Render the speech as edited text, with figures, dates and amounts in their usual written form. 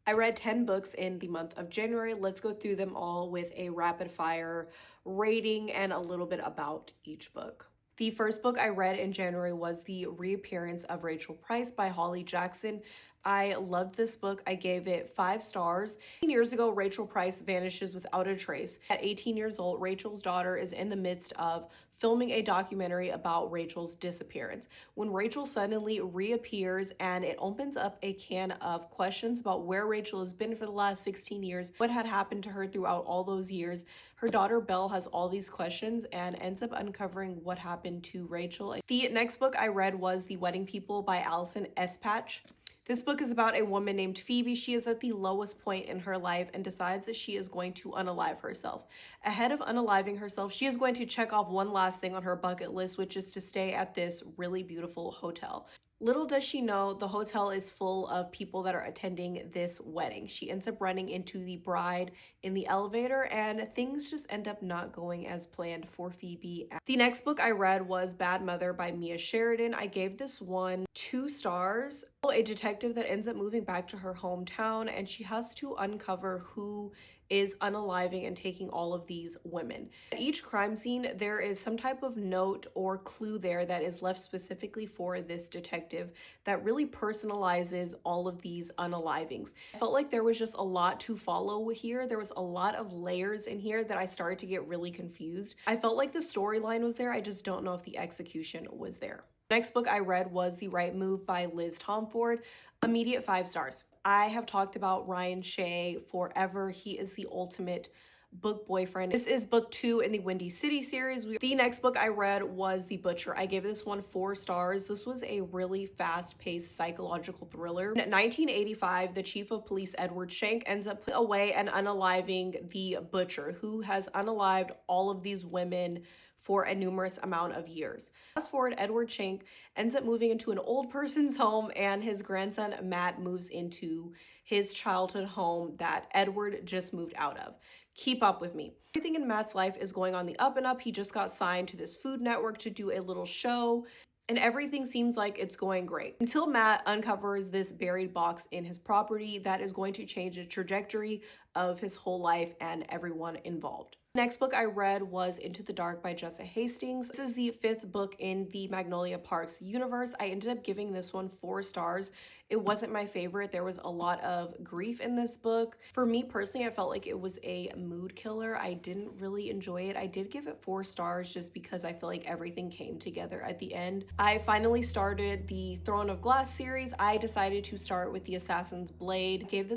I read 10 books in the month of January. Let's go through them all with a rapid fire rating and a little bit about each book. The first book I read in January was The Reappearance of Rachel Price by Holly Jackson. I loved this book. I gave it 5 stars. 18 years ago, Rachel Price vanishes without a trace. At 18 years old, Rachel's daughter is in the midst of filming a documentary about Rachel's disappearance. When Rachel suddenly reappears, and it opens up a can of questions about where Rachel has been for the last 16 years, what had happened to her throughout all those years. Her daughter Belle has all these questions and ends up uncovering what happened to Rachel. The next book I read was The Wedding People by Allison Espach. This book is about a woman named Phoebe. She is at the lowest point in her life and decides that she is going to unalive herself. Ahead of unaliving herself, she is going to check off one last thing on her bucket list, which is to stay at this really beautiful hotel. Little does she know, the hotel is full of people that are attending this wedding. She ends up running into the bride in the elevator, and things just end up not going as planned for Phoebe. The next book I read was Bad Mother by Mia Sheridan. I gave this one 2 stars. A detective that ends up moving back to her hometown, and she has to uncover who is unaliving and taking all of these women. At each crime scene, there is some type of note or clue there that is left specifically for this detective that really personalizes all of these unalivings. I felt like there was just a lot to follow here. There was a lot of layers in here that I started to get really confused. I felt like the storyline was there. I just don't know if the execution was there. Next book I read was The Right Move by Liz Tomford. Immediate 5 stars. I have talked about Ryan Shea forever. He is the ultimate book boyfriend. This is book 2 in the Windy City series. The next book I read was The Butcher. I gave this one 4 stars. This was a really fast-paced psychological thriller. In 1985, the chief of police, Edward Shank, ends up putting away and unaliving the Butcher, who has unalived all of these women for a numerous amount of years. Fast forward, Edward Shank ends up moving into an old person's home, and his grandson Matt moves into his childhood home that Edward just moved out of. Keep up with me. Everything in Matt's life is going on the up and up. He just got signed to this Food Network to do a little show, and everything seems like it's going great until Matt uncovers this buried box in his property that is going to change the trajectory of his whole life and everyone involved. Next book I read was Into the Dark by Jessa Hastings. This is the 5th book in the Magnolia Parks universe. I ended up giving this one 4 stars. It wasn't my favorite. There was a lot of grief in this book. For me personally, I felt like it was a mood killer. I didn't really enjoy it. I did give it 4 stars just because I feel like everything came together at the end. I finally started the Throne of Glass series. I decided to start with the Assassin's Blade. I gave this